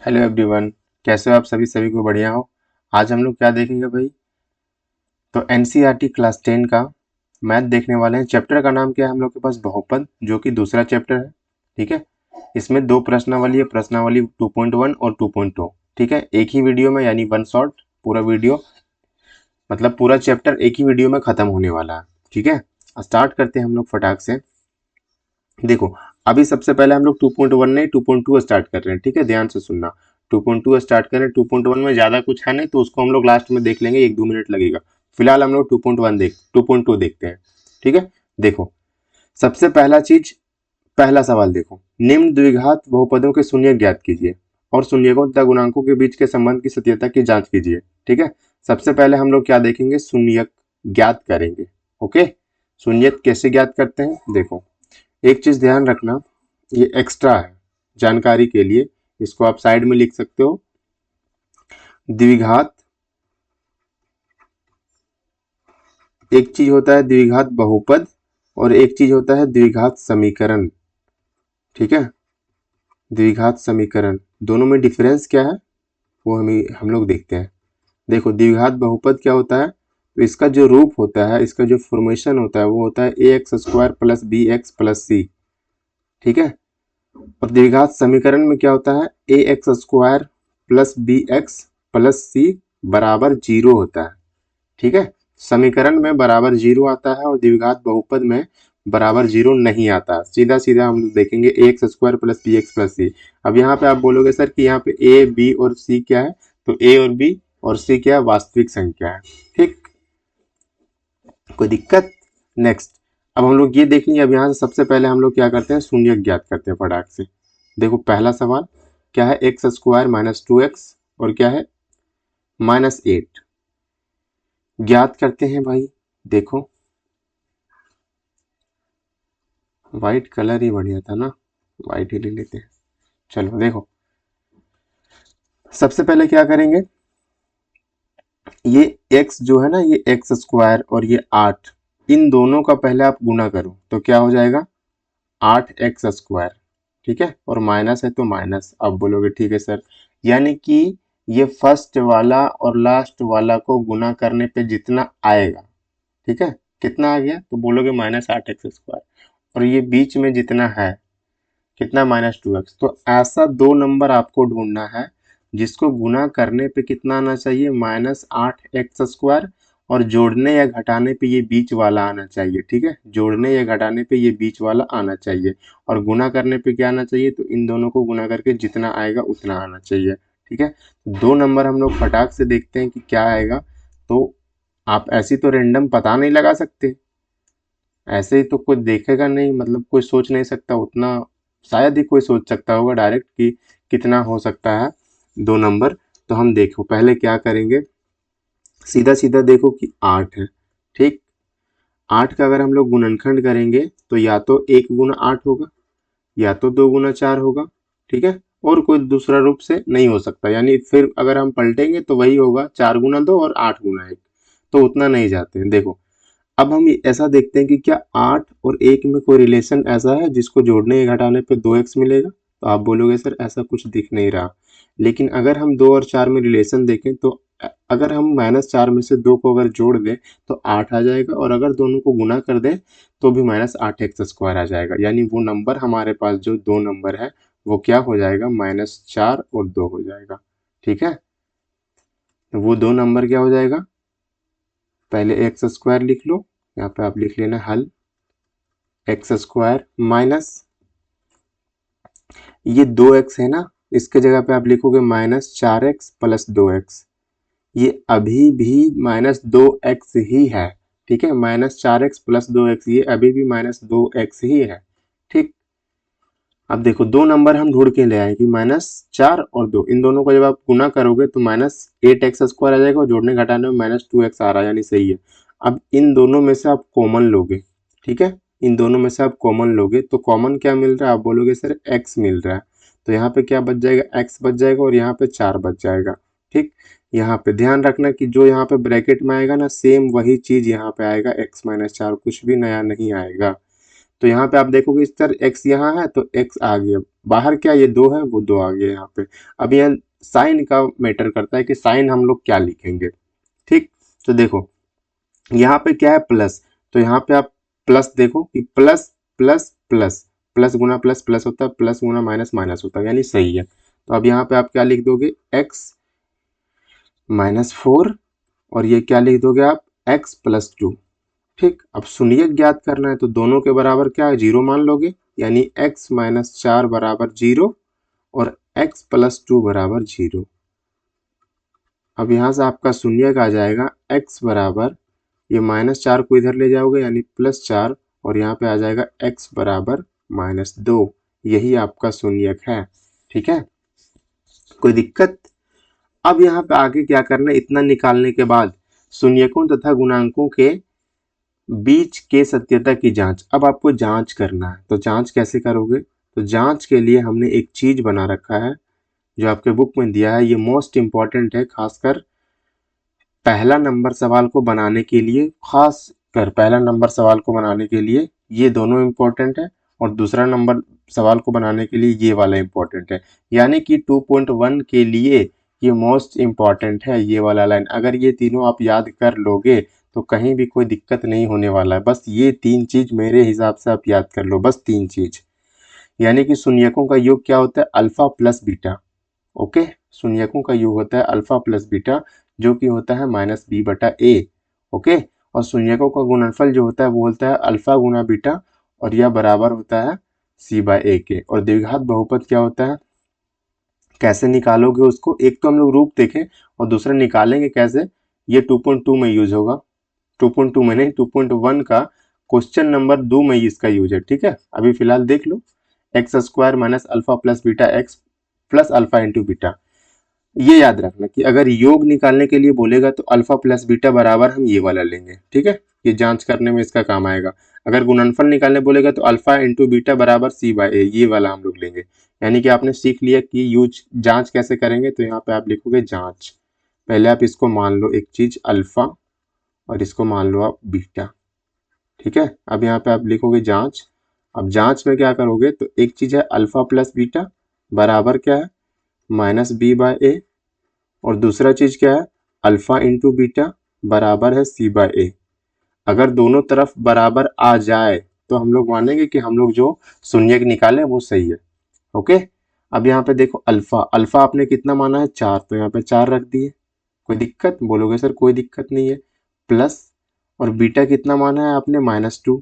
Hello everyone. कैसे हो आप सभी को बढ़िया हो। आज हम लोग क्या देखेंगे भाई? तो एनसीईआरटी क्लास 10 का मैथ देखने वाले हैं। चैप्टर का नाम क्या है हम लोग के पास? बहुपद, जो कि दूसरा चैप्टर है। ठीक है। इसमें दो प्रश्नावली है, प्रश्नावली 2.1 और 2.2। ठीक है, एक ही वीडियो में, यानी वन शॉट। पूरा वीडियो मतलब पूरा चैप्टर एक ही वीडियो में खत्म होने वाला है। ठीक है, स्टार्ट करते हैं हम लोग फटाक से। देखो, अभी सबसे पहले हम लोग 2.1 नहीं 2.2 स्टार्ट कर रहे हैं। ठीक है, ध्यान से सुनना। 2.2 स्टार्ट कर रहे हैं। 2.1 में ज्यादा कुछ है नहीं, तो उसको हम लोग लास्ट में देख लेंगे, 1-2 मिनट लगेगा। फिलहाल हम लोग 2.2 देखते हैं। ठीक है। देखो, सबसे पहला चीज, पहला सवाल देखो। निम्न द्विघात बहुपदों के शून्य ज्ञात कीजिए और शून्यकों तथा गुणांकों के बीच के संबंध की सत्यता की जांच कीजिए। ठीक है। सबसे पहले हम लोग क्या देखेंगे? शून्यक ज्ञात करेंगे। ओके, शून्यक कैसे ज्ञात करते हैं? देखो, एक चीज ध्यान रखना, ये एक्स्ट्रा है जानकारी के लिए, इसको आप साइड में लिख सकते हो। द्विघात, एक चीज होता है द्विघात बहुपद और एक चीज होता है द्विघात समीकरण। ठीक है, द्विघात समीकरण, दोनों में डिफरेंस क्या है वो हम लोग देखते हैं। देखो, द्विघात बहुपद क्या होता है? तो इसका जो रूप होता है, इसका जो फॉर्मेशन होता है, वो होता है A X square plus B X plus C. ठीक है। और द्विघात समीकरण में क्या होता है? A X square plus B X plus C बराबर जीरो होता है। ठीक है, समीकरण में बराबर जीरो आता है और द्विघात बहुपद में बराबर जीरो नहीं आता। सीधा सीधा हम लोग देखेंगे, A X square plus B X plus C. अब यहाँ पे आप बोलोगे सर कि यहाँ पे ए बी और सी क्या है? तो ए और बी और सी क्या है? वास्तविक संख्या है। ठीक, कोई दिक्कत? नेक्स्ट, अब हम लोग ये देखेंगे। अब यहाँ से सबसे पहले हम लोग क्या करते हैं? शून्य ज्ञात करते हैं फटाक से। देखो, पहला सवाल क्या है? एक्स स्क्वायर माइनस 2x और क्या है? -8 ज्ञात करते हैं भाई। देखो, वाइट कलर ही बढ़िया था ना, वाइट ही ले लेते हैं। चलो देखो, सबसे पहले क्या करेंगे? ये x जो है ना, ये एक्स स्क्वायर और ये 8, इन दोनों का पहले आप गुना करो तो क्या हो जाएगा? 8x square. ठीक है, और माइनस है तो माइनस। अब बोलोगे ठीक है सर, यानी कि ये फर्स्ट वाला और लास्ट वाला को गुना करने पे जितना आएगा, ठीक है, कितना आ गया? तो बोलोगे -8x स्क्वायर। और ये बीच में जितना है कितना? -2x। तो ऐसा दो नंबर आपको ढूंढना है जिसको गुना करने पे कितना आना चाहिए? -8x स्क्वायर, और जोड़ने या घटाने पे ये बीच वाला आना चाहिए। ठीक है, जोड़ने या घटाने पे ये बीच वाला आना चाहिए, और गुना करने पे क्या आना चाहिए? तो इन दोनों को गुना करके जितना आएगा उतना आना चाहिए। ठीक है, दो नंबर हम लोग फटाक से देखते हैं कि क्या आएगा। तो आप ऐसी तो रेंडम पता नहीं लगा सकते, ऐसे ही तो कोई देखेगा नहीं, मतलब कोई सोच नहीं सकता उतना। शायद ही कोई सोच सकता होगा डायरेक्ट कि कितना हो सकता है दो नंबर। तो हम देखो पहले क्या करेंगे, सीधा सीधा देखो कि 8 है। ठीक, 8 का अगर हम लोग गुणनखंड करेंगे तो या तो 1 गुना 8 होगा, या तो 2 गुना 4 होगा। ठीक है, और कोई दूसरा रूप से नहीं हो सकता, यानी फिर अगर हम पलटेंगे तो वही होगा, 4 गुना 2 और 8 गुना 1। तो उतना नहीं जाते हैं। देखो, अब हम ऐसा देखते हैं कि क्या 8 और 1 में कोई रिलेशन ऐसा है जिसको जोड़ने या घटाने पे 2x मिलेगा? तो आप बोलोगे सर ऐसा कुछ दिख नहीं रहा। लेकिन अगर हम 2 और 4 में रिलेशन देखें तो अगर हम -4 में से 2 को अगर जोड़ दें तो 8 आ जाएगा, और अगर दोनों को गुना कर दें तो भी -8x स्क्वायर आ जाएगा। यानी वो नंबर हमारे पास जो दो नंबर है वो क्या हो जाएगा? -4 और 2 हो जाएगा। ठीक है, तो वो दो नंबर क्या हो जाएगा? पहले एक्स स्क्वायर लिख लो, यहाँ पे आप लिख लेना हल, एक्स स्क्वायर माइनस ये 2x है ना, इसके जगह पे आप लिखोगे -4x प्लस 2x। ये अभी भी -2x ही है। ठीक है, -4x प्लस 2x, ये अभी भी -2x ही है। ठीक, अब देखो दो नंबर हम ढूंढ के ले आए कि -4 और 2, इन दोनों को जब आप गुना करोगे तो -8x स्क्वायर आ जाएगा, और जोड़ने घटाने में -2x आ रहा है, यानी सही है। अब इन दोनों में से आप कॉमन लोगे। ठीक है, इन दोनों में से आप कॉमन लोगे तो कॉमन क्या मिल रहा है? आप बोलोगे सर x मिल रहा है। तो यहाँ पे क्या बच जाएगा? x बच जाएगा, और यहाँ पे 4 बच जाएगा। ठीक, यहाँ पे ध्यान रखना कि जो यहाँ पे ब्रैकेट में आएगा ना, सेम वही चीज यहाँ पे आएगा, x -4, कुछ भी नया नहीं आएगा। तो यहाँ पे आप देखोगे सर x यहाँ है तो x आ गया, बाहर क्या ये 2 है वो 2 आ गया यहाँ पे। अब यह साइन का मैटर करता है कि साइन हम लोग क्या लिखेंगे। ठीक, तो देखो यहाँ पे क्या है प्लस, तो यहाँ पे आप प्लस देखो कि प्लस प्लस प्लस, प्लस गुना प्लस प्लस होता है, प्लस गुना माइनस माइनस होता है, यानी सही है। तो अब यहाँ पे आप क्या लिख दोगे x -4 और ये क्या लिख दोगे आप x +2। ठीक, अब शून्यक ज्ञात करना है तो दोनों के बराबर क्या है 0 मान लोगे, यानी x -4 बराबर 0 और x +2 बराबर 0। अब यहाँ से आपका शून्यक आ जाएगा x बराबर, ये -4 को इधर ले जाओगे यानी +4 और यहाँ पे आ जाएगा x बराबर -2, यही आपका शून्यक है। ठीक है, कोई दिक्कत? अब यहाँ पे आगे क्या करना है, इतना निकालने के बाद शून्यकों तथा गुणांकों के बीच के सत्यता की जांच। अब आपको जांच करना है, तो जांच कैसे करोगे, तो जांच के लिए हमने एक चीज बना रखा है जो आपके बुक में दिया है, ये मोस्ट इंपॉर्टेंट है, खासकर पहला नंबर सवाल को बनाने के लिए, खासकर पहला नंबर सवाल को बनाने के लिए ये दोनों इंपॉर्टेंट है और दूसरा नंबर सवाल को बनाने के लिए ये वाला इंपॉर्टेंट है, यानी कि 2.1 के लिए ये मोस्ट इंपॉर्टेंट है ये वाला लाइन। अगर ये तीनों आप याद कर लोगे तो कहीं भी कोई दिक्कत नहीं होने वाला है, बस ये 3 चीज मेरे हिसाब से आप याद कर लो, बस 3 चीज। यानी कि शून्यकों का योग क्या होता है अल्फा प्लस बीटा। ओके, शून्यकों का योग होता है अल्फा प्लस बीटा जो कि होता है -b/a। ओके, और शून्यकों का गुणनफल जो होता है वो होता है अल्फा गुना बीटा और यह बराबर होता है c/a के। और द्विघात बहुपद क्या होता है, कैसे निकालोगे उसको, एक तो हम लोग रूप देखें और दूसरा निकालेंगे कैसे, ये 2.2 में यूज होगा, 2.2 में नहीं 2.1 का क्वेश्चन नंबर 2 में इसका यूज है। ठीक है, अभी फिलहाल देख लो, x² minus alpha plus beta x plus alpha into beta. ये याद रखना कि अगर योग निकालने के लिए बोलेगा तो अल्फा प्लस बीटा बराबर हम ये वाला लेंगे। ठीक है, ये जांच करने में इसका काम आएगा। अगर गुणनफल निकालने बोलेगा तो अल्फा इंटू बीटा बराबर c/a, ये वाला हम लोग लेंगे। यानी कि आपने सीख लिया कि यूज जांच कैसे करेंगे, तो यहाँ पे आप लिखोगे जांच, पहले आप इसको मान लो एक चीज अल्फा और इसको मान लो आप बीटा। ठीक है, अब यहाँ पे आप लिखोगे जांच। अब जांच में क्या करोगे, तो एक चीज है अल्फा प्लस बीटा बराबर क्या है -b/a और दूसरा चीज क्या है अल्फा इंटू बीटा बराबर है c/a। अगर दोनों तरफ बराबर आ जाए तो हम लोग मानेंगे कि हम लोग जो शून्यक निकाले वो सही है। ओके, अब यहाँ पे देखो अल्फा, अल्फा आपने कितना माना है 4, तो यहाँ पे 4 रख दिए, कोई दिक्कत, बोलोगे सर कोई दिक्कत नहीं है। प्लस और बीटा कितना माना है आपने -2,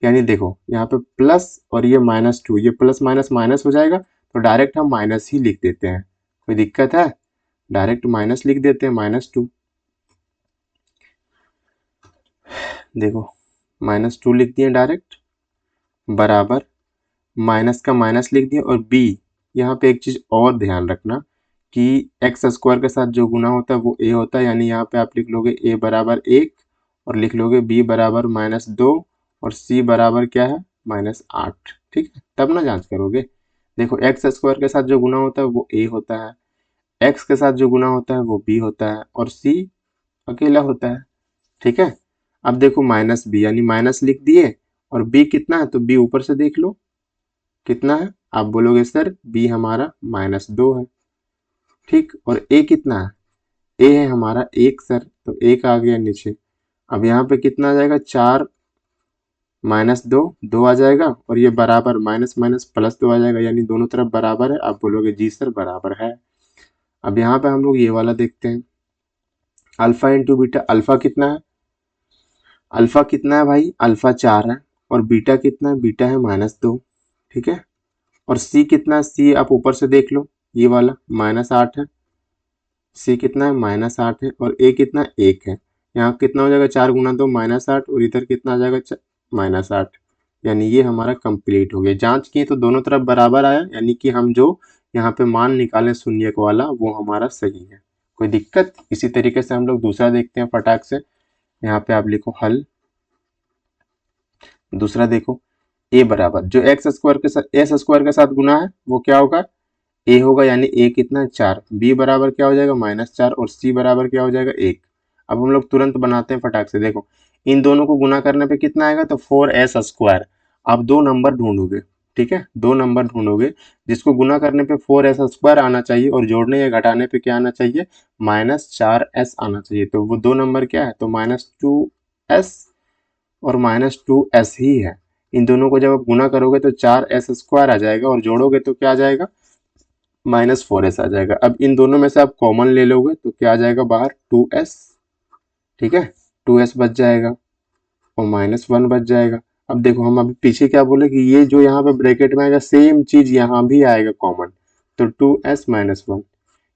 यानी देखो यहाँ पे प्लस और ये -2, ये प्लस माइनस माइनस हो जाएगा तो डायरेक्ट हम माइनस ही लिख देते हैं, कोई दिक्कत है, डायरेक्ट माइनस लिख देते हैं -2। देखो -2 लिख दिए डायरेक्ट बराबर माइनस का माइनस लिख दिए। और b, यहाँ पे एक चीज और ध्यान रखना कि x² के साथ जो गुना होता है वो a होता है, यानी यहाँ पे आप लिख लोगे a बराबर 1 और लिख लोगे b बराबर -2 और c बराबर क्या है -8। ठीक है, तब ना जांच करोगे। देखो x² के साथ जो गुना होता है वो a होता है, x के साथ जो गुना होता है वो b होता है और c अकेला होता है। ठीक है, अब देखो -b यानी माइनस लिख दिए और b कितना है, तो b ऊपर से देख लो कितना है, आप बोलोगे सर b हमारा -2 है। ठीक, और a कितना है, a है हमारा 1 सर, तो 1 आ गया नीचे। अब यहाँ पे कितना आ जाएगा 4 -2, 2 आ जाएगा और ये बराबर माइनस माइनस प्लस 2 आ जाएगा, यानी दोनों तरफ बराबर है। आप बोलोगे जी सर बराबर है। अब यहाँ पे हम लोग ये वाला देखते हैं अल्फा इंटू बीटा, अल्फा कितना है, अल्फा कितना है भाई, अल्फा 4 है और बीटा कितना है, बीटा है -2। ठीक है, और c कितना है, c आप ऊपर से देख लो ये वाला -8 है, c कितना है -8 है और a कितना 1 है। यहाँ कितना हो जाएगा 4 गुना 2 -8 और इधर कितना आ जाएगा -8, यानी ये हमारा कंप्लीट हो गया। जांच किए तो दोनों तरफ बराबर आया, यानी कि हम जो यहाँ पे मान निकाले शून्यक वाला वो हमारा सही है, कोई दिक्कत। इसी तरीके से हम लोग दूसरा देखते हैं फटाक से। यहाँ पे आप लिखो हल, दूसरा देखो a बराबर जो x² के साथ s² के साथ गुना है वो क्या होगा a होगा, यानी a कितना है 4, b बराबर क्या हो जाएगा -4 और c बराबर क्या हो जाएगा 1। अब हम लोग तुरंत बनाते हैं फटाक से। देखो इन दोनों को गुना करने पे कितना आएगा, तो 4s²। आप दो नंबर ढूंढोगे, ठीक है, दो नंबर ढूंढोगे जिसको गुना करने पे 4s² आना चाहिए और जोड़ने या घटाने पे क्या आना चाहिए, -4s आना चाहिए। तो वो दो नंबर क्या है, तो -2s और -2s ही है। इन दोनों को जब आप गुना करोगे तो 4s² आ जाएगा और जोड़ोगे तो क्या आ जाएगा, -4s आ जाएगा। अब इन दोनों में से आप कॉमन ले लोगे तो क्या आ जाएगा बाहर, 2s, ठीक है, 2s बच जाएगा और -1 बच जाएगा। अब देखो हम अभी पीछे क्या बोले कि ये जो यहाँ पे ब्रैकेट में आएगा सेम चीज यहाँ भी आएगा कॉमन, तो 2s-1,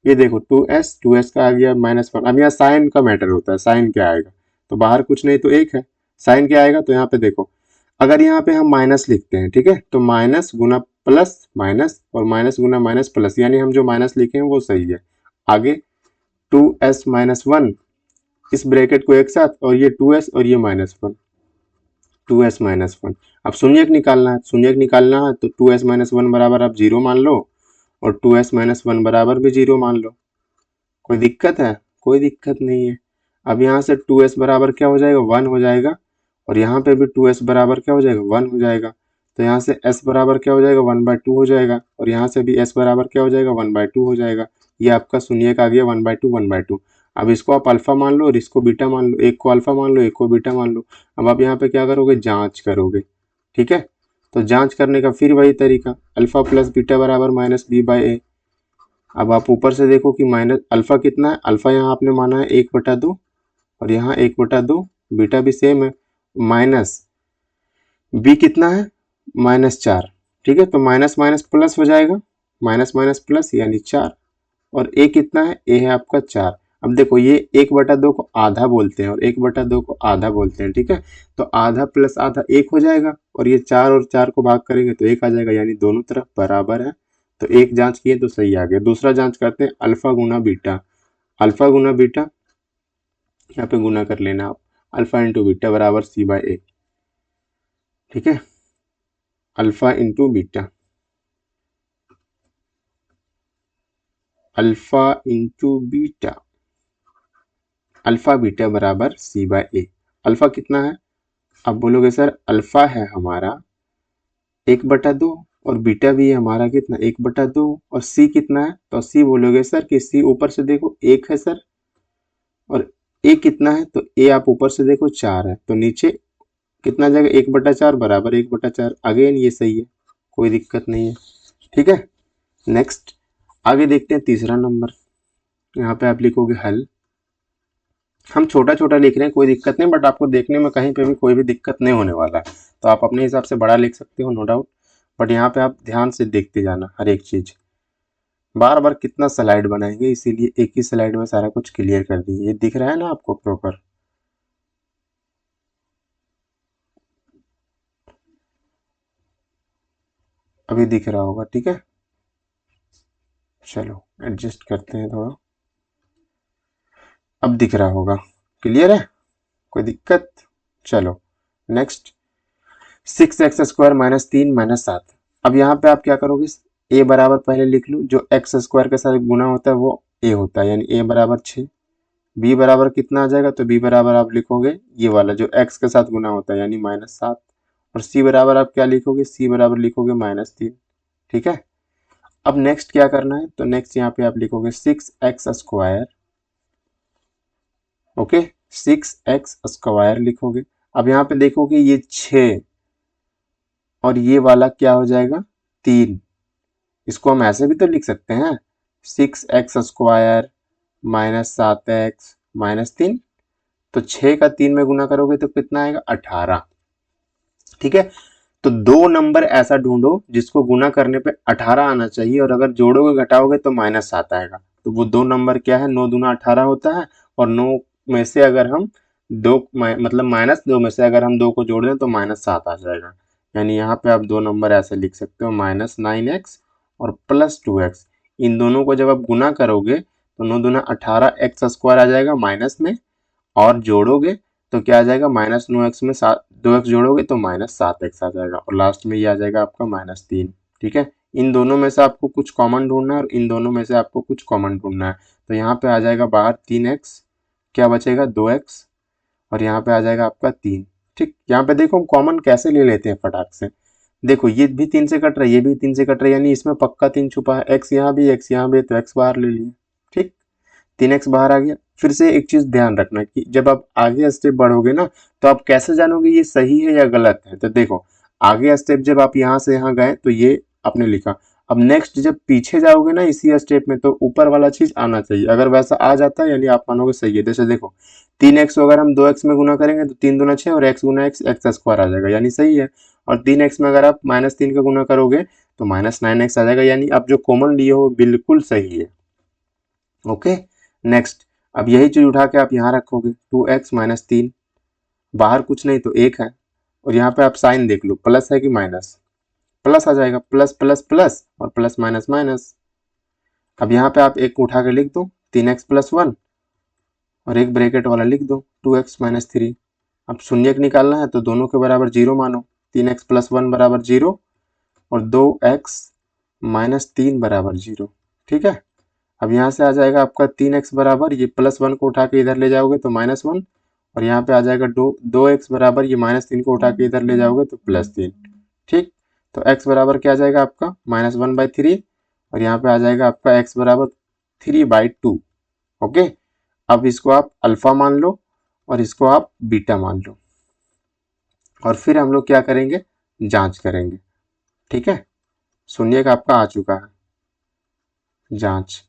ये देखो 2s का आ गया -1। अब यहाँ साइन का मैटर होता है, साइन क्या आएगा, तो बाहर कुछ नहीं तो एक है, साइन क्या आएगा, तो यहाँ पे देखो अगर यहाँ पे हम माइनस लिखते हैं, ठीक है, तो माइनस गुना प्लस माइनस और माइनस गुना माइनस प्लस, यानी हम जो माइनस लिखे हैं वो सही है। आगे 2s-1, इस ब्रैकेट को एक साथ, और ये 2s और ये -1, 2s-1। अब शून्यक निकालना है, शून्यक निकालना है तो 2s-1 बराबर आप 0 मान लो और 2s-1 बराबर भी 0 मान लो। कोई दिक्कत है, कोई दिक्कत नहीं है। अब यहाँ से 2s बराबर क्या हो जाएगा, 1 हो जाएगा और यहाँ पे भी 2s बराबर क्या हो जाएगा, 1 हो जाएगा। तो यहाँ से s बराबर क्या हो जाएगा, 1/2 हो जाएगा और यहाँ से भी s बराबर क्या हो जाएगा, 1/2 हो जाएगा। ये आपका शून्यक आ गया 1/2, 1/2। अब इसको आप अल्फा मान लो और इसको बीटा मान लो, एक को अल्फा मान लो, एक को बीटा मान लो। अब आप यहाँ पे क्या करोगे, जांच करोगे, ठीक है। तो जांच करने का फिर वही तरीका, अल्फा प्लस बीटा बराबर -b/a। अब आप ऊपर से देखो कि माइनस अल्फा कितना है, अल्फा यहाँ आपने माना है 1/2 और यहाँ 1/2, बीटा भी सेम है, माइनस बी कितना है, -4, ठीक है। तो माइनस माइनस प्लस हो जाएगा, माइनस माइनस प्लस यानी 4, और ए कितना है, ए है आपका 4। अब देखो ये 1/2 को आधा बोलते हैं और 1/2 को आधा बोलते हैं, ठीक है। तो आधा प्लस आधा 1 हो जाएगा और ये 4 और 4 को भाग करेंगे तो 1 आ जाएगा, यानी दोनों तरफ बराबर है। तो एक जांच किए तो सही आ गया। दूसरा जांच करते हैं, अल्फा गुना बीटा, अल्फा गुना बीटा, यहाँ पे गुना कर लेना आप, अल्फा इंटू बीटा बराबर c/a, ठीक है, alpha into beta, alpha into beta, alpha beta बराबर c/a। अल्फा कितना है, अब बोलोगे सर अल्फा है हमारा 1/2 और बीटा भी है हमारा कितना, 1/2, और सी कितना है, तो सी बोलोगे सर कि सी ऊपर से देखो 1 है सर, और ए कितना है, तो ए आप ऊपर से देखो 4 है, तो नीचे कितना आ जाएगा, 1/4 बराबर 1/4। अगेन ये सही है, कोई दिक्कत नहीं है, ठीक है। नेक्स्ट आगे देखते हैं तीसरा नंबर। यहाँ पे आप लिखोगे हल, हम छोटा छोटा लिख रहे हैं कोई दिक्कत नहीं, बट आपको देखने में कहीं पे भी कोई भी दिक्कत नहीं होने वाला है, तो आप अपने हिसाब से बड़ा लिख सकते हो, नो डाउट, बट यहाँ पे आप ध्यान से देखते जाना हर एक चीज। बार बार कितना स्लाइड बनाएंगे, इसीलिए एक ही स्लाइड में सारा कुछ क्लियर कर दिए। ये दिख रहा है ना आपको प्रॉपर, अभी दिख रहा होगा, ठीक है। चलो एडजस्ट करते हैं थोड़ा, अब दिख रहा होगा, क्लियर है, कोई दिक्कत। चलो नेक्स्ट, 6x² -3 -7। अब यहाँ पे आप क्या करोगे, a बराबर पहले लिख लो, जो x² के साथ गुना होता है वो a होता है, यानी a बराबर 6। b बराबर कितना आ जाएगा, तो b बराबर आप लिखोगे ये वाला जो x के साथ गुना होता है, यानी -7। और c बराबर आप क्या लिखोगे, c बराबर लिखोगे -3, ठीक है। अब नेक्स्ट क्या करना है, तो नेक्स्ट यहाँ पे आप लिखोगे 6x², ओके, 6x² लिखोगे। अब यहाँ पे देखोगे ये 6 और ये वाला क्या हो जाएगा, 3। इसको हम ऐसे भी तो लिख सकते हैं, 6x² -7x -3, तो 6 का 3 में गुना करोगे तो कितना आएगा, 18, ठीक है। तो दो नंबर ऐसा ढूंढो जिसको गुना करने पे 18 आना चाहिए और अगर जोड़ोगे घटाओगे तो -7 आएगा। तो वो दो नंबर क्या है, 9 दूना 18 होता है, और 9 में से अगर हम दो मतलब -2 में से अगर हम 2 को जोड़ दें तो -7 आ जाएगा। यानी यहाँ पे आप दो नंबर ऐसे लिख सकते हो, -9x और +2x। इन दोनों को जब आप गुना करोगे तो 9 दूना 18x² आ जाएगा माइनस में, और जोड़ोगे तो क्या आ जाएगा, -9x में 2x जोड़ोगे तो -7x आ जाएगा, और लास्ट में ये आ जाएगा आपका -3, ठीक है। इन दोनों में से आपको कुछ कॉमन ढूंढना है और इन दोनों में से आपको कुछ कॉमन ढूंढना है। तो यहाँ पे आ जाएगा बाहर 3x, क्या बचेगा 2x, और यहाँ पे आ जाएगा आपका 3, ठीक। यहाँ पे देखो हम कॉमन कैसे ले लेते हैं फटाक से, देखो ये भी 3 से कट रहा है, ये भी 3 से कट रहा है, यानी इसमें पक्का 3 छुपा है। x यहाँ भी, x यहाँ भी, तो x बाहर ले लिए। ठीक, 3x बाहर आ गया। फिर से एक चीज ध्यान रखना कि जब आप आगे स्टेप बढ़ोगे ना, तो आप कैसे जानोगे ये सही है या गलत है। तो देखो आगे स्टेप जब आप यहाँ से यहाँ गए तो ये आपने लिखा, अब नेक्स्ट जब पीछे जाओगे ना इसी स्टेप में, तो ऊपर वाला चीज आना चाहिए। अगर वैसा आ जाता है यानी आप मानोगे सही है। जैसे देखो 3x को अगर हम 2x में गुना करेंगे तो 3 दूना 6 और x गुना x स्क्वायर आ जाएगा, यानी सही है। और 3x में अगर आप -3 का गुना करोगे तो -9x आ जाएगा, यानी आप जो कॉमन लिए हो बिल्कुल सही है। ओके, नेक्स्ट अब यही चीज उठा के आप यहाँ रखोगे, 2x - 3, बाहर कुछ नहीं तो 1 है, और यहाँ पे आप साइन देख लो प्लस है कि माइनस, प्लस आ जाएगा, प्लस प्लस प्लस और प्लस माइनस माइनस। अब यहाँ पे आप एक उठा के लिख दो 3x + 1 और एक ब्रैकेट वाला लिख दो 2x - 3। अब शून्य निकालना है तो दोनों के बराबर 0 मानो, 3x + 1 बराबर 0 और 2x - 3 बराबर 0। ठीक है, अब यहाँ से आ जाएगा आपका 3x बराबर, ये +1 को उठा के इधर ले जाओगे तो -1, और यहाँ पे आ जाएगा 2x बराबर, ये -3 को उठा के इधर ले जाओगे तो +3। ठीक, तो x बराबर क्या आ जाएगा आपका -1/3, और यहाँ पे आ जाएगा आपका x बराबर 3/2। ओके, अब इसको आप अल्फा मान लो और इसको आप बीटा मान लो, और फिर हम लोग क्या करेंगे, जांच करेंगे। ठीक है, सुनिए का आपका आ चुका है जांच।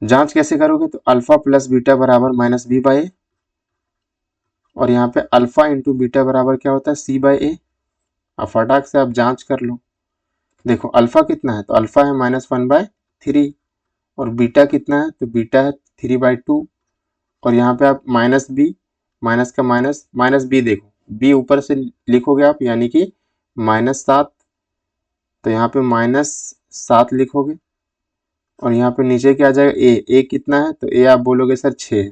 जांच कैसे करोगे, तो अल्फा प्लस बीटा बराबर -b/a, और यहाँ पे अल्फा इंटू बीटा बराबर क्या होता है c/a। अब फटाक से आप जांच कर लो। देखो अल्फा कितना है, तो अल्फा है -1/3, और बीटा कितना है, तो बीटा है 3/2, और यहाँ पे आप -b, माइनस का माइनस, -b देखो b ऊपर से लिखोगे आप, यानी कि -7, तो यहाँ पे -7 लिखोगे, और यहाँ पे नीचे क्या आ जाएगा a कितना है, तो a आप बोलोगे सर 6 है,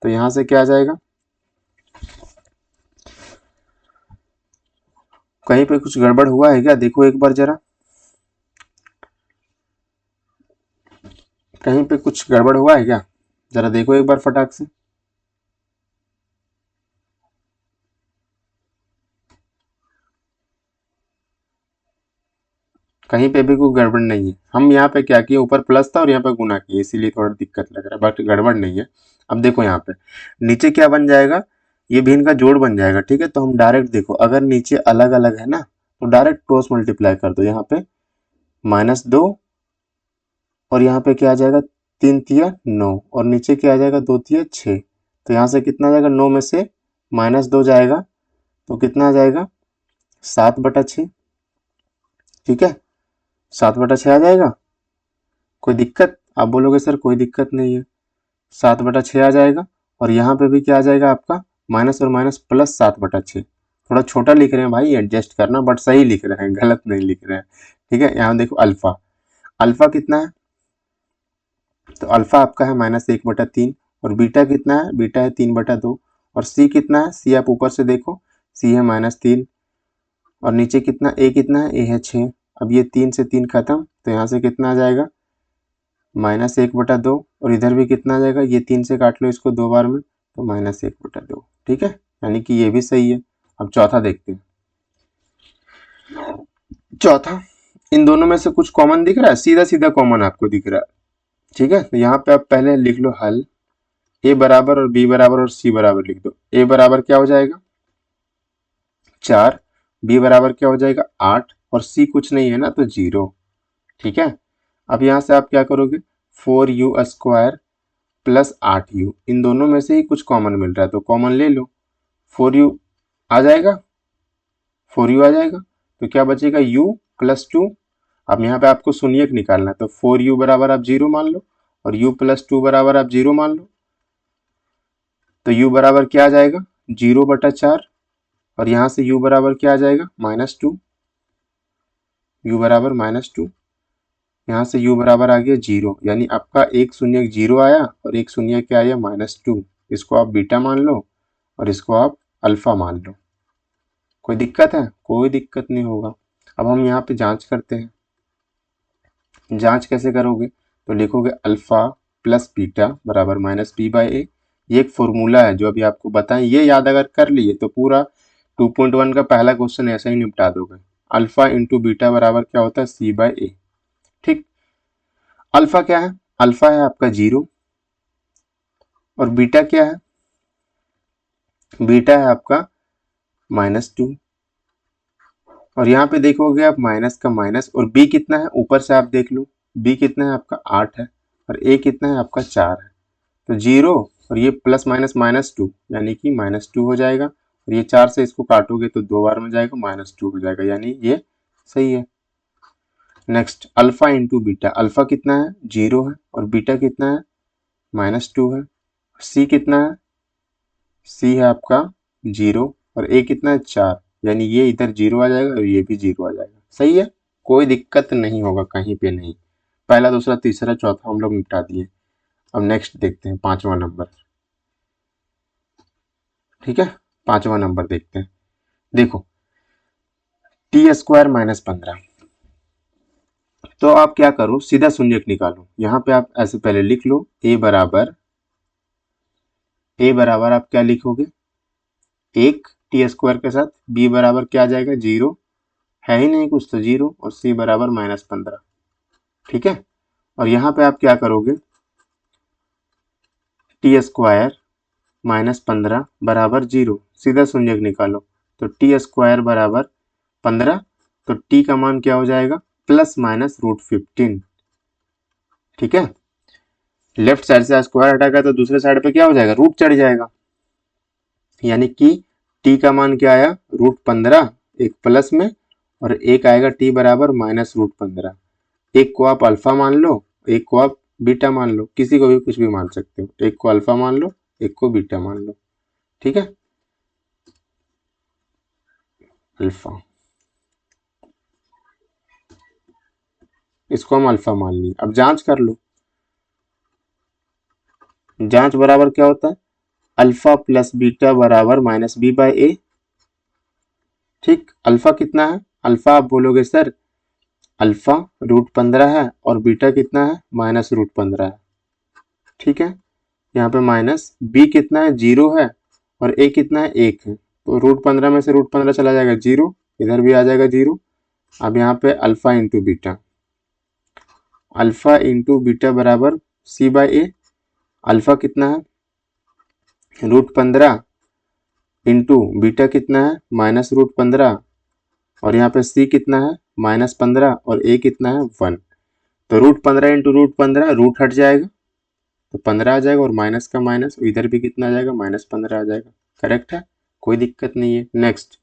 तो यहाँ से क्या आ जाएगा, कहीं पे कुछ गड़बड़ हुआ है क्या, देखो एक बार जरा, कहीं पे कुछ गड़बड़ हुआ है क्या, जरा देखो एक बार फटाक से। कहीं पे भी कोई गड़बड़ नहीं है। हम यहाँ पे क्या किए, ऊपर प्लस था और यहाँ पे गुना किए, इसीलिए थोड़ा दिक्कत लग रहा है, बट गड़बड़ नहीं है। अब देखो यहाँ पे नीचे क्या बन जाएगा, ये भी इनका जोड़ बन जाएगा। ठीक है, तो हम डायरेक्ट देखो अगर नीचे अलग अलग है ना, तो डायरेक्ट क्रॉस मल्टीप्लाई कर दो। यहाँ पे -2, और यहाँ पे क्या आ जाएगा 3 तिया 9, और नीचे क्या आ जाएगा 2 तिया 6, तो यहाँ से कितना आ जाएगा, 9 में से -2 जाएगा तो कितना आ जाएगा 7/6। ठीक है, 7/6 आ जाएगा। कोई दिक्कत, आप बोलोगे सर कोई दिक्कत नहीं है, 7/6 आ जाएगा। और यहाँ पे भी क्या आ जाएगा आपका, माइनस और माइनस प्लस 7/6। थोड़ा छोटा लिख रहे हैं भाई, एडजस्ट करना, बट सही लिख रहे हैं, गलत नहीं लिख रहे हैं। ठीक है, यहाँ देखो अल्फा, अल्फा कितना है, तो अल्फा आपका है -1/3, और बीटा कितना है, बीटा है 3/2, और सी कितना है, सी आप ऊपर से देखो, सी है -3, और नीचे कितना ए कितना है, ए है 6। अब ये 3 से 3 खत्म, तो यहाँ से कितना आ जाएगा -1/2, और इधर भी कितना आ जाएगा, ये 3 से काट लो इसको 2 बार में, तो -1/2। ठीक है, यानी कि ये भी सही है। अब चौथा देखते हैं। चौथा, इन दोनों में से कुछ कॉमन दिख रहा है, सीधा सीधा कॉमन आपको दिख रहा है। ठीक है, तो यहाँ पे आप पहले लिख लो हल, ए बराबर और बी बराबर और सी बराबर लिख दो। ए बराबर क्या हो जाएगा 4, बी बराबर क्या हो जाएगा 8, और सी कुछ नहीं है ना तो 0। ठीक है, अब यहाँ से आप क्या करोगे, 4u² + 8u, इन दोनों में से ही कुछ कॉमन मिल रहा है तो कॉमन ले लो। 4u आ जाएगा, 4u आ जाएगा, तो क्या बचेगा u + 2। अब यहाँ पे आपको शून्यक निकालना है, तो 4u बराबर आप 0 मान लो, और u + 2 बराबर आप 0 मान लो, तो u बराबर क्या आ जाएगा 0/4, और यहाँ से u बराबर क्या आ जाएगा -2, u बराबर -2, यहाँ से u बराबर आ गया 0, यानी आपका एक शून्यक 0 आया और एक शून्यक क्या आया -2। इसको आप बीटा मान लो और इसको आप अल्फा मान लो। कोई दिक्कत है, कोई दिक्कत नहीं होगा। अब हम यहाँ पे जांच करते हैं। जांच कैसे करोगे, तो लिखोगे अल्फा प्लस बीटा बराबर -b/a। ये एक फॉर्मूला है जो अभी आपको बताएं, ये याद अगर कर लिए तो पूरा 2.1 का पहला क्वेश्चन ऐसा ही निपटा दोगे। अल्फा इंटू बीटा बराबर क्या होता है सी बाय ए। ठीक, अल्फा क्या है, अल्फा है आपका 0 और बीटा क्या है, बीटा है आपका -2। और यहाँ पे देखोगे आप माइनस का माइनस, और बी कितना है ऊपर से आप देख लो, बी कितना है आपका 8 है और ए कितना है आपका 4 है। तो 0 और ये प्लस माइनस -2 यानी कि -2 हो जाएगा, और ये 4 से इसको काटोगे तो 2 बार में जाएगा -2 हो जाएगा, यानी ये सही है। Next alpha into beta, alpha कितना है 0 है और बीटा कितना है -2 है। सी कितना है, सी है आपका 0 और ए कितना है 4, यानी ये इधर 0 आ जाएगा और ये भी 0 आ जाएगा। सही है, कोई दिक्कत नहीं होगा कहीं पे नहीं। पहला दूसरा तीसरा चौथा हम लोग निपटा दिए। अब नेक्स्ट देखते हैं 5वां नंबर। ठीक है, 5वां नंबर देखते हैं। देखो t² -15, तो आप क्या करो सीधा शून्यक निकालो। यहाँ पे आप ऐसे पहले लिख लो a बराबर आप क्या लिखोगे 1 t² के साथ, b बराबर क्या आ जाएगा 0, है ही नहीं कुछ तो 0, और c बराबर -15। ठीक है, और यहाँ पे आप क्या करोगे t² -15 बराबर 0, सीधा शून्यक निकालो। तो t² बराबर 15, तो t का मान क्या हो जाएगा ±√15। ठीक है, लेफ्ट साइड से स्क्वायर हटाएगा तो दूसरे साइड पे क्या हो जाएगा रूट चढ़ जाएगा, यानी कि t का मान क्या आया √15 एक प्लस में, और एक आएगा t बराबर -√15। एक को आप अल्फा मान लो, एक को आप बीटा मान लो, किसी को भी कुछ भी मान सकते हो। एक को अल्फा मान लो, एक को बीटा मान लो। ठीक है, अल्फा, इसको हम अल्फा मान लिए। अब जांच कर लो, जांच बराबर क्या होता है अल्फा प्लस बीटा बराबर -b/a। ठीक, अल्फा कितना है, अल्फा आप बोलोगे सर अल्फा √15 है और बीटा कितना है -√15 है। ठीक है, यहाँ पे माइनस बी कितना है 0 है और ए कितना है 1 है, तो √15 में से √15 चला जाएगा 0, इधर भी आ जाएगा 0। अब यहाँ पे alpha into beta, alpha into beta बराबर c/a। अल्फा कितना है √15 इंटू बीटा कितना है -√15, और यहाँ पे c कितना है -15 और a कितना है 1। तो √15 इंटू √15 रूट हट जाएगा तो 15 आ जाएगा, और माइनस का माइनस इधर भी कितना आ जाएगा -15 आ जाएगा। करेक्ट है, कोई दिक्कत नहीं है। नेक्स्ट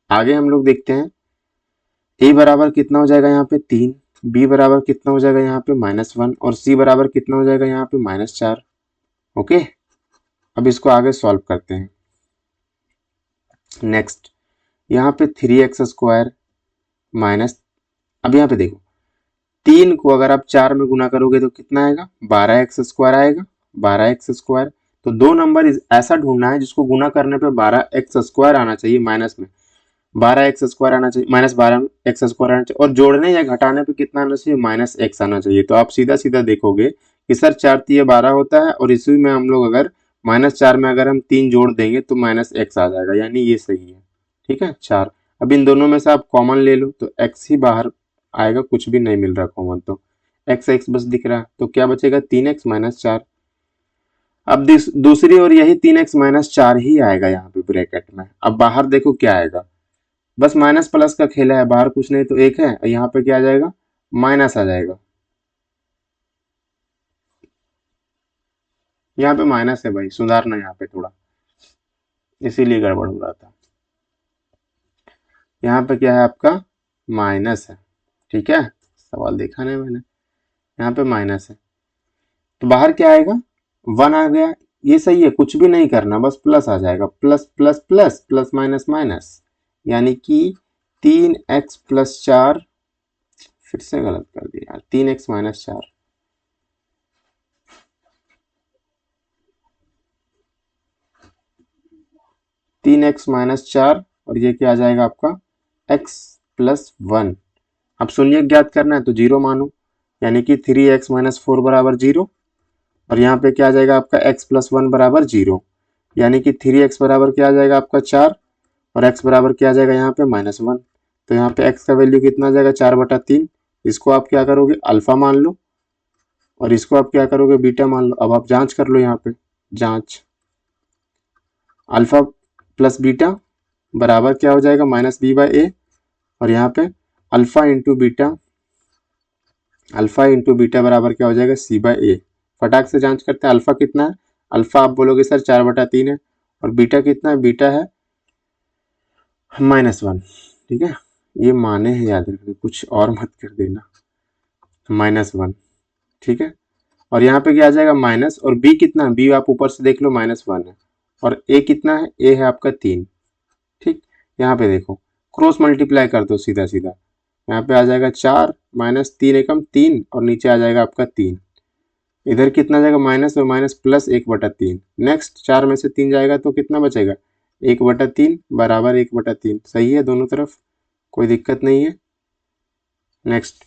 आगे हम लोग देखते हैं a बराबर कितना हो जाएगा यहाँ पे 3, b बराबर कितना हो जाएगा यहाँ पे -1, और c बराबर कितना हो जाएगा यहाँ पे -4। ओके, अब इसको आगे सॉल्व करते हैं। नेक्स्ट यहाँ पे 3x² माइनस, अब यहाँ पे देखो 3 को अगर आप 4 में गुना करोगे तो कितना आएगा 12x² आएगा, 12x²। तो दो नंबर ऐसा ढूंढना है जिसको गुना करने पे 12x² आना चाहिए, माइनस में 12x² आना चाहिए, -12x² आना चाहिए, और जोड़ने या घटाने पे कितना आना चाहिए -x आना चाहिए। तो आप सीधा सीधा देखोगे कि सर 4 × 12 होता है, और इसी में हम लोग अगर -4 में अगर हम 3 जोड़ देंगे तो -x आ जाएगा, यानी ये सही है। ठीक है 4, अब इन दोनों में से आप कॉमन ले लो तो x ही बाहर आएगा, कुछ भी नहीं मिल रहा कॉमन, तो x बस दिख रहा है, तो क्या बचेगा 3x - 4। अब दूसरी ओर यही 3x - 4 ही आएगा यहाँ पे ब्रैकेट में। अब बाहर देखो क्या आएगा, बस माइनस प्लस का खेला है, बाहर कुछ नहीं तो एक है, यहाँ पे क्या आ जाएगा माइनस आ जाएगा, यहाँ पे माइनस है भाई, सुधारना यहाँ पे थोड़ा, इसीलिए गड़बड़ हो रहा था। यहाँ पे क्या है आपका माइनस है। ठीक है, सवाल देखा नहीं मैंने, यहाँ पे माइनस है, तो बाहर क्या आएगा 1 आ गया। ये सही है, कुछ भी नहीं करना, बस प्लस आ जाएगा, plus plus plus plus minus minus, यानी कि 3x + 4, फिर से गलत कर दिया 3x - 4, 3x - 4, और ये क्या आ जाएगा आपका x + 1। अब शून्य ज्ञात करना है तो 0 मानो, यानी कि 3x - 4 बराबर 0, और यहाँ पे क्या आ जाएगा आपका x + 1 बराबर 0, यानी कि 3x बराबर क्या आ जाएगा आपका 4, और x बराबर क्या आ जाएगा यहाँ पे -1। तो यहाँ पे x का वैल्यू कितना आ जाएगा 4/3। इसको आप क्या करोगे अल्फा मान लो और इसको आप क्या करोगे बीटा मान लो। अब आप जांच कर लो, यहाँ पे जांच अल्फा प्लस बीटा बराबर क्या हो जाएगा -b/a और यहाँ पे अल्फा इंटू बीटा बराबर क्या हो जाएगा c/a। फटाक से जांच करते हैं अल्फा कितना है। अल्फा आप बोलोगे सर 4/3 है और बीटा कितना है, बीटा है -1। ठीक है, ये माने हैं याद रखना, कुछ और मत कर देना, -1। ठीक है, और यहाँ पे क्या आ जाएगा माइनस और b कितना है, b आप ऊपर से देख लो -1 है और a कितना है, a है आपका 3। ठीक, यहाँ पे देखो क्रॉस मल्टीप्लाई कर दो सीधा सीधा, यहाँ पे आ जाएगा 4 -3 एकम 3 और नीचे आ जाएगा आपका 3। इधर कितना जाएगा माइनस और माइनस प्लस 1/3। नेक्स्ट 4 में से 3 जाएगा तो कितना बचेगा 1/3 बराबर 1/3। सही है दोनों तरफ, कोई दिक्कत नहीं है। Next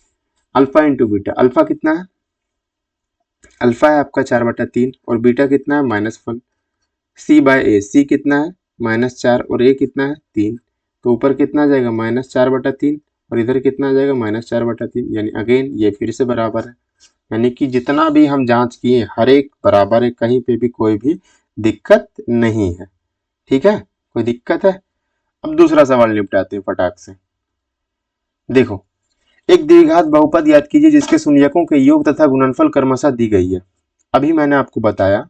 alpha into beta, alpha कितना है, अल्फा है आपका 4/3 और बीटा कितना है -1। c/a, c कितना है -4 और a कितना है 3, तो ऊपर कितना आ जाएगा -4/3 और इधर कितना आ जाएगा -4/3, यानी अगेन ये फिर से बराबर है। यानी कि जितना भी हम जांच किए हर एक बराबर है, कहीं पे भी कोई भी दिक्कत नहीं है। ठीक है, कोई दिक्कत है। अब दूसरा सवाल निपटाते हैं फटाक से। देखो एक द्विघात बहुपद याद कीजिए जिसके शून्यकों के योग तथा गुणनफल क्रमशः दी गई है। अभी मैंने आपको बताया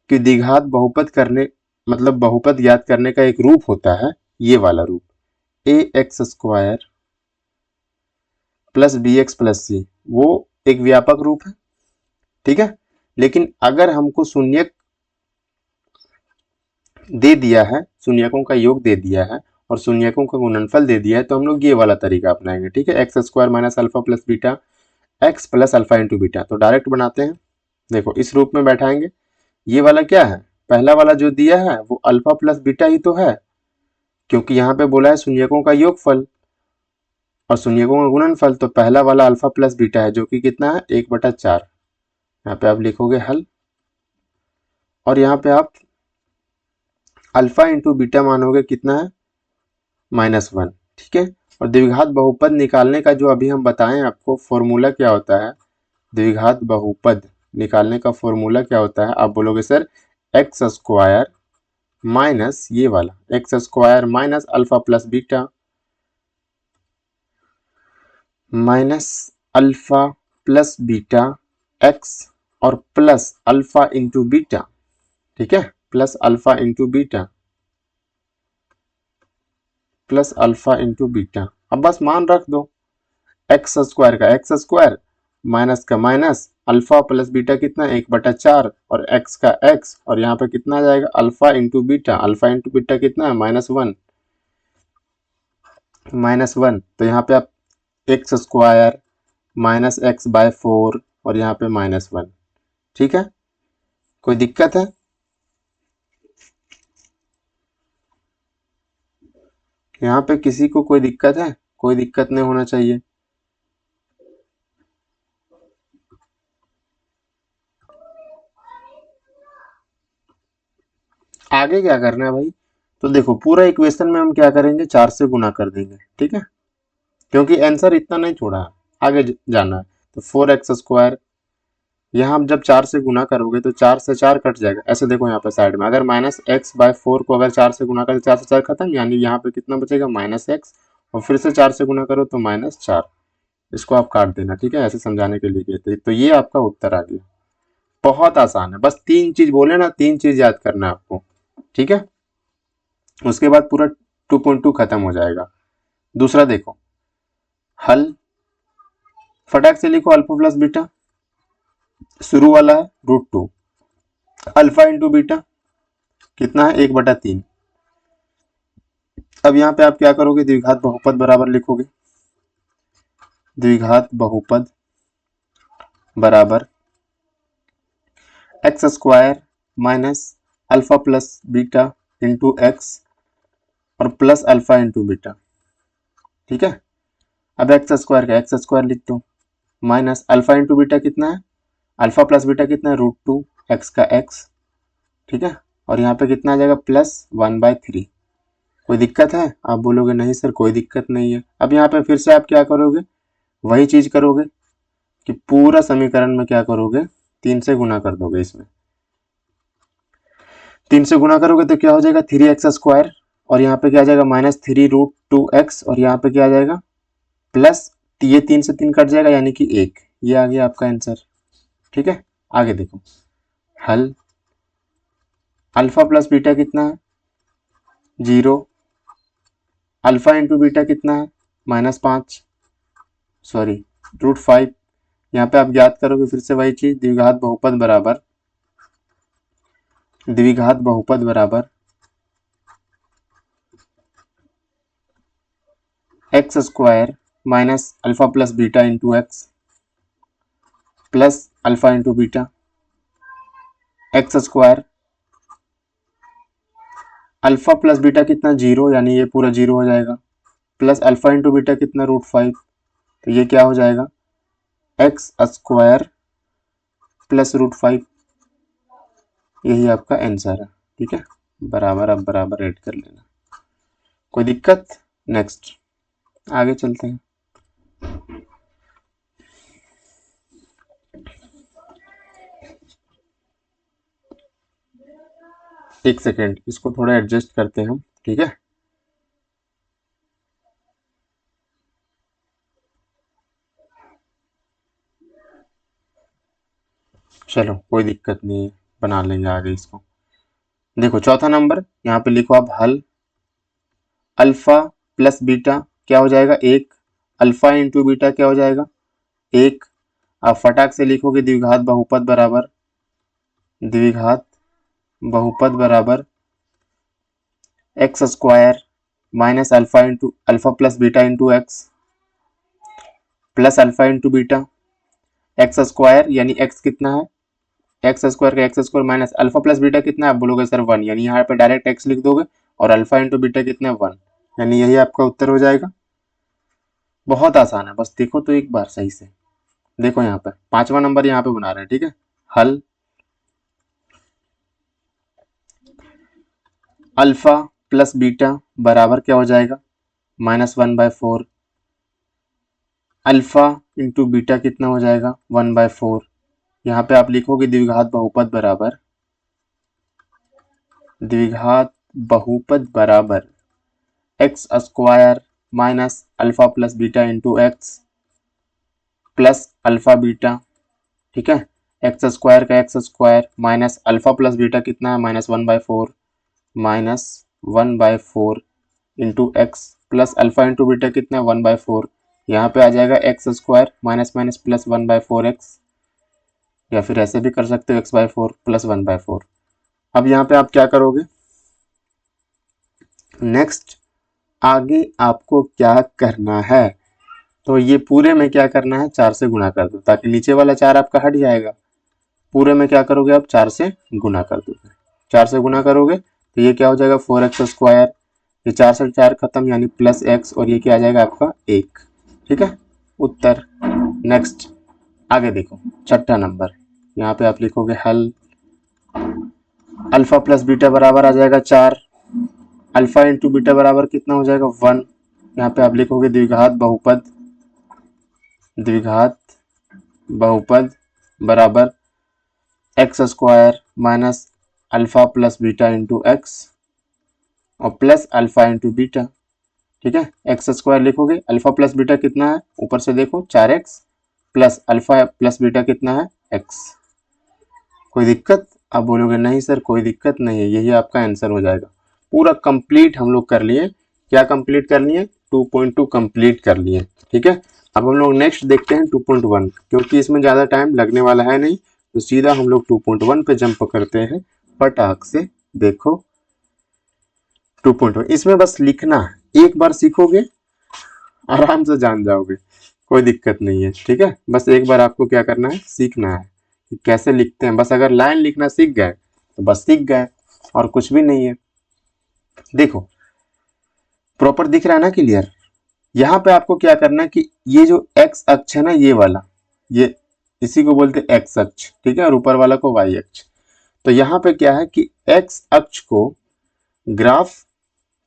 कि द्विघात बहुपद करने मतलब बहुपद याद करने का एक रूप होता है, ये वाला रूप ax² + bx + c, वो एक व्यापक रूप है। ठीक है, लेकिन अगर हमको शून्यक दे दिया है, शून्यकों का योग दे दिया है और शून्यकों का गुणनफल दे दिया है, तो हम लोग ये वाला तरीका अपनाएंगे। ठीक है, x² - alpha + beta x + alpha into beta. तो डायरेक्ट बनाते हैं, देखो इस रूप में बैठाएंगे। ये वाला क्या है, पहला वाला जो दिया है वो अल्फा प्लस बीटा ही तो है, क्योंकि यहाँ पे बोला है शून्यकों का योगफल और शून्यकों का गुणनफल, तो पहला वाला अल्फा प्लस बीटा है जो कि कितना है 1/4। यहाँ पे आप लिखोगे हल और यहाँ पे आप अल्फा इंटू बीटा मानोगे कितना है -1। ठीक है, और द्विघात बहुपद निकालने का जो अभी हम बताएं आपको फॉर्मूला क्या होता है, द्विघात बहुपद निकालने का फॉर्मूला क्या होता है, आप बोलोगे सर x² माइनस ये वाला x² minus alpha plus beta minus alpha plus beta x और प्लस अल्फा इंटू बीटा। ठीक है, plus alpha into beta plus alpha into beta. अब बस मान रख दो x² का x² माइनस का माइनस अल्फा प्लस बीटा कितना 1/4 और x का x और यहाँ पे कितना आ जाएगा alpha into beta, alpha into beta कितना है -1। तो यहाँ पे आप x² माइनस x/4 और यहाँ पे -1। ठीक है, कोई दिक्कत है? यहाँ पे किसी को कोई दिक्कत है? कोई दिक्कत नहीं होना चाहिए। आगे क्या करना है भाई, तो देखो पूरा इक्वेशन में हम क्या करेंगे 4 से गुना कर देंगे। ठीक है, क्योंकि आंसर इतना नहीं छोड़ा है, आगे जाना है। तो 4x², यहाँ आप जब 4 से गुना करोगे तो 4 से 4 कट जाएगा। ऐसे देखो यहाँ पे साइड में अगर -x/4 को अगर 4 से गुना करें 4 से 4 खत्म, यानी यहाँ पे कितना बचेगा -x और फिर से 4 से गुना करो तो -4। इसको आप काट देना। ठीक है, ऐसे समझाने के लिए कहते हैं। तो ये आपका उत्तर आ गया। बहुत आसान है, बस 3 चीज बोले ना, 3 चीज याद करना है आपको। ठीक है, उसके बाद पूरा 2.2 खत्म हो जाएगा। दूसरा देखो हल, फटाक से लिखो अल्फा प्लस बीटा, शुरू वाला है √2, अल्फा इंटू बीटा कितना है 1/3। अब यहाँ पे आप क्या करोगे द्विघात बहुपद बराबर लिखोगे, द्विघात बहुपद बराबर x² minus alpha plus beta into x और प्लस अल्फा इंटू बीटा। ठीक है, अब x² का x² लिख दो माइनस अल्फा इंटू बीटा कितना है, अल्फा प्लस बीटा कितना है √2 x का x। ठीक है, और यहाँ पे कितना आ जाएगा +1/3। कोई दिक्कत है? आप बोलोगे नहीं सर कोई दिक्कत नहीं है। अब यहाँ पे फिर से आप क्या करोगे, वही चीज करोगे कि पूरा समीकरण में क्या करोगे, 3 से गुना कर दोगे। इसमें 3 से गुना करोगे तो क्या हो जाएगा, 3x² और यहाँ पे क्या आ जाएगा -3√2x और यहाँ पे क्या आ जाएगा प्लस, ये 3 से 3 कट जाएगा यानी कि 1। ये आ गया आपका आंसर। ठीक है, आगे देखो हल। अल्फा प्लस बीटा कितना है, 0। अल्फा इंटू बीटा कितना है, -5, सॉरी √5। यहाँ पे आप ज्ञात करोगे फिर से वही चीज, द्विघात बहुपद बराबर x² minus alpha plus beta into x plus alpha into beta x²। Alpha plus beta कितना, 0, यानी ये पूरा 0 हो जाएगा, प्लस अल्फा इंटू बीटा कितना √5, तो ये क्या हो जाएगा x² प्लस √5। यही आपका आंसर है। ठीक है, बराबर, अब बराबर ऐड कर लेना, कोई दिक्कत? नेक्स्ट आगे चलते हैं। एक सेकेंड, इसको थोड़ा एडजस्ट करते हैं हम। ठीक है, चलो कोई दिक्कत नहीं है, बना लेंगे आगे इसको। देखो चौथा नंबर, यहाँ पे लिखो आप हल। अल्फा प्लस बीटा क्या हो जाएगा, 1। अल्फा इंटू बीटा क्या हो जाएगा, 1। आप फटाक से लिखोगे द्विघात बहुपद बराबर x² minus alpha plus beta into x plus alpha into beta. x² यानी x कितना है, x² minus alpha plus beta कितना है, आप बोलोगे सर 1, यानी यहाँ पे डायरेक्ट x लिख दोगे और अल्फा इंटू बीटा कितना है 1, यानी यही आपका उत्तर हो जाएगा। बहुत आसान है, बस देखो तो एक बार सही से देखो। यहाँ पे 5वां नंबर यहाँ पे बना रहे हैं। ठीक है, हल। अल्फा प्लस बीटा बराबर क्या हो जाएगा, -1/4। अल्फा इंटू बीटा कितना हो जाएगा 1/4। यहाँ पे आप लिखोगे द्विघात बहुपद बराबर x² minus alpha plus beta into x plus alpha beta. ठीक है, x² का x² minus alpha plus beta कितना है -1/4 into x plus alpha into beta कितना है 1/4। यहाँ पे आ जाएगा x² minus minus plus 1/4x, या फिर ऐसे भी कर सकते हो x/4 प्लस 1/4। अब यहाँ पे आप क्या करोगे, नेक्स्ट आगे आपको क्या करना है, तो ये पूरे में क्या करना है 4 से गुणा कर दो, ताकि नीचे वाला 4 आपका हट जाएगा। पूरे में क्या करोगे आप 4 से गुणा कर दोगे। 4 से गुणा करोगे तो ये क्या हो जाएगा 4x², ये 4 से 4 खत्म यानी प्लस x, और ये क्या आ जाएगा आपका 1। ठीक है, उत्तर। नेक्स्ट आगे देखो छठा नंबर, यहाँ पे आप लिखोगे हल। अल्फा प्लस बीटा बराबर आ जाएगा 4। अल्फा इंटू बीटा बराबर कितना हो जाएगा 1। यहाँ पे आप लिखोगे द्विघात बहुपद बराबर x² minus alpha plus beta into x और प्लस अल्फा इंटू बीटा। ठीक है, x² लिखोगे, अल्फा प्लस बीटा कितना है ऊपर से देखो 4x plus alpha plus beta कितना है x। कोई दिक्कत? आप बोलोगे नहीं सर कोई दिक्कत नहीं है, यही आपका आंसर हो जाएगा। पूरा कंप्लीट हम लोग कर लिए। क्या कंप्लीट कर लिए, 2.2 कंप्लीट कर लिए। ठीक है, अब हम लोग नेक्स्ट देखते हैं 2.1, क्योंकि इसमें ज़्यादा टाइम लगने वाला है नहीं, तो सीधा हम लोग 2.1 पे जंप करते हैं फटाक से। देखो 2.1, इसमें बस लिखना है, एक बार सीखोगे आराम से जान जाओगे, कोई दिक्कत नहीं है। ठीक है, बस एक बार आपको क्या करना है, सीखना है कि कैसे लिखते हैं। बस अगर लाइन लिखना सीख गए तो बस सीख गए, और कुछ भी नहीं है। देखो प्रॉपर दिख रहा है ना, क्लियर? यहाँ पे आपको क्या करना है कि ये जो एक्स अक्ष है ना, ये वाला, ये इसी को बोलते हैं एक्स अक्ष। ठीक है, और ऊपर वाला को वाई अक्ष। तो यहाँ पे क्या है कि एक्स अक्ष को ग्राफ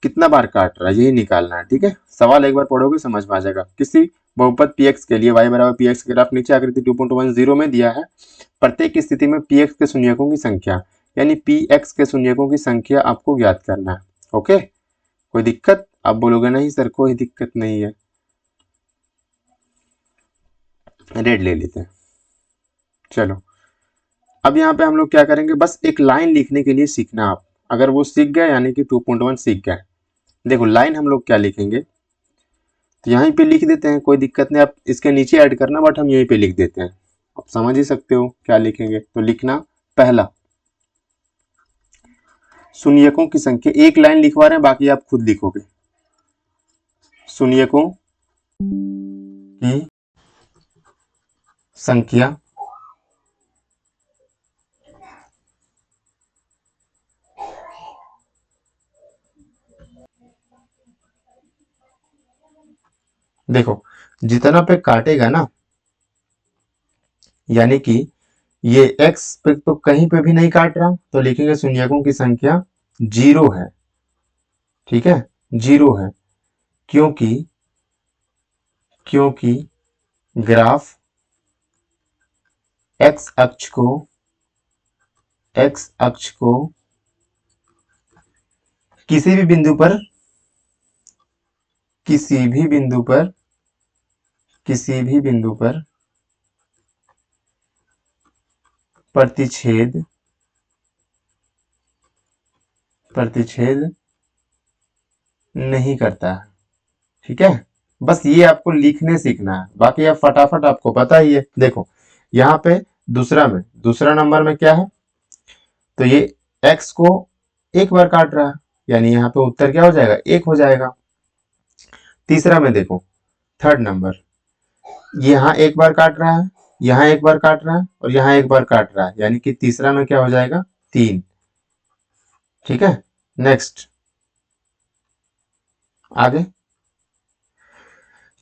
कितना बार काट रहा है यही निकालना है। ठीक है, सवाल एक बार पढ़ोगे समझ में आ जाएगा। किसी बहुपद px के लिए y बराबर px के ग्राफ नीचे आकृति 2.10 में दिया है। प्रत्येक स्थिति में px के शून्यकों की संख्या यानी px के शून्यकों की संख्या आपको ज्ञात करना है। ओके, कोई दिक्कत? आप बोलोगे नहीं सर कोई दिक्कत नहीं है, रेड ले लेते हैं। चलो अब यहाँ पे हम लोग क्या करेंगे, बस एक लाइन लिखने के लिए सीखना आप। अगर वो सीख गए यानी कि 2.1 सीख गए। देखो लाइन हम लोग क्या लिखेंगे, तो यहीं पे लिख देते हैं, कोई दिक्कत नहीं। आप इसके नीचे ऐड करना, बट हम यहीं पे लिख देते हैं। आप समझ ही सकते हो क्या लिखेंगे। तो लिखना पहला, शून्यकों की संख्या, एक लाइन लिखवा रहे हैं बाकी आप खुद लिखोगे। शून्यकों की संख्या देखो जितना पे काटेगा ना, यानी कि ये x पे तो कहीं पे भी नहीं काट रहा, तो लिखेंगे शून्यकों की संख्या 0 है। ठीक है, 0 है, क्योंकि क्योंकि ग्राफ x अक्ष को किसी भी बिंदु पर प्रतिच्छेद नहीं करता है। ठीक है, बस ये आपको लिखने सीखना है, बाकी आप फटाफट आपको पता ही है। देखो यहाँ पे दूसरा नंबर में क्या है, तो ये x को एक बार काट रहा है, यानी यहाँ पे उत्तर क्या हो जाएगा, 1 हो जाएगा। तीसरा में देखो, थर्ड नंबर, यहाँ एक बार काट रहा है, यहाँ एक बार काट रहा है और यहाँ एक बार काट रहा है, यानी कि तीसरा में क्या हो जाएगा, 3। ठीक है, नेक्स्ट आगे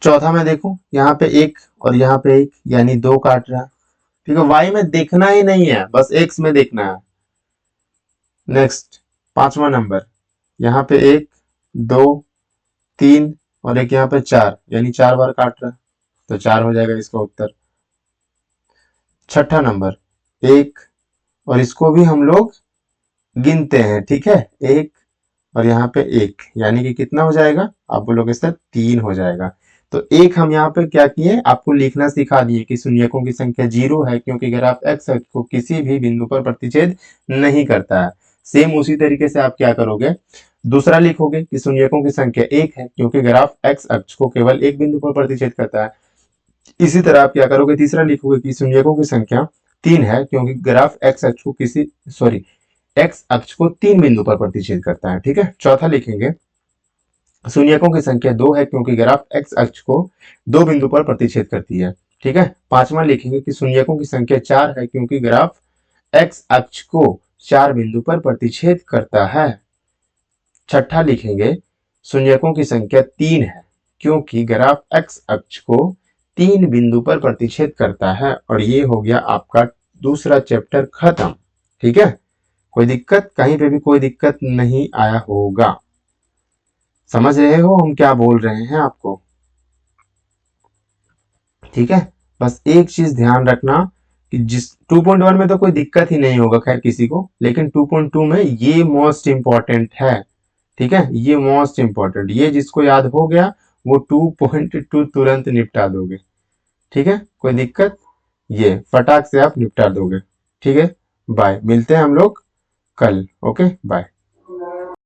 चौथा में देखो, यहाँ पे 1 और यहाँ पे 1, यानी 2 काट रहा है। ठीक है, y में देखना ही नहीं है, बस x में देखना है। नेक्स्ट पांचवा नंबर, यहाँ पे 1 2 3 और एक यहाँ पे 4, यानी 4 बार काट रहा है, तो 4 हो जाएगा इसका उत्तर। छठा नंबर 1, और इसको भी हम लोग गिनते हैं। ठीक है, 1 और यहाँ पे 1, यानी कि कितना हो जाएगा, आप बोलोगे सर 3 हो जाएगा। तो एक हम यहाँ पे क्या किए, आपको लिखना सिखा दिए कि शून्यकों की संख्या 0 है, क्योंकि ग्राफ x अक्ष को किसी भी बिंदु पर प्रतिच्छेद नहीं करता है। सेम उसी तरीके से आप क्या करोगे, दूसरा लिखोगे कि शून्यकों की संख्या 1 है, क्योंकि ग्राफ x अक्ष को केवल एक बिंदु पर प्रतिच्छेद करता है। इसी तरह आप क्या करोगे, तीसरा लिखोगे कि शून्यकों की संख्या 3 है, क्योंकि ग्राफ x अक्ष को x अक्ष को 3 बिंदु पर प्रतिच्छेद करता है। ठीक है, चौथा लिखेंगे शून्यकों की संख्या 2 है, क्योंकि ग्राफ x अक्ष को 2 बिंदु पर प्रतिच्छेद करती है। ठीक है, पांचवा लिखेंगे कि शून्यकों की संख्या 4 है, क्योंकि ग्राफ x अक्ष को 4 बिंदु पर प्रतिच्छेद करता है। छठा लिखेंगे शून्यकों की संख्या 3 है, क्योंकि ग्राफ x अक्ष को 3 बिंदु पर प्रतिच्छेद करता है। और ये हो गया आपका दूसरा चैप्टर खत्म। ठीक है, कोई दिक्कत, कहीं पे भी कोई दिक्कत नहीं आया होगा। समझ रहे हो हम क्या बोल रहे हैं आपको? ठीक है, बस एक चीज ध्यान रखना कि जिस 2.1 में तो कोई दिक्कत ही नहीं होगा खैर किसी को, लेकिन 2.2 में ये मोस्ट इंपॉर्टेंट है। ठीक है, ये मोस्ट इंपॉर्टेंट, ये जिसको याद हो गया वो 2.2 तुरंत निपटा दोगे। ठीक है, कोई दिक्कत, ये फटाक से आप निपटा दोगे। ठीक है, बाय, मिलते हैं हम लोग कल। Okay bye.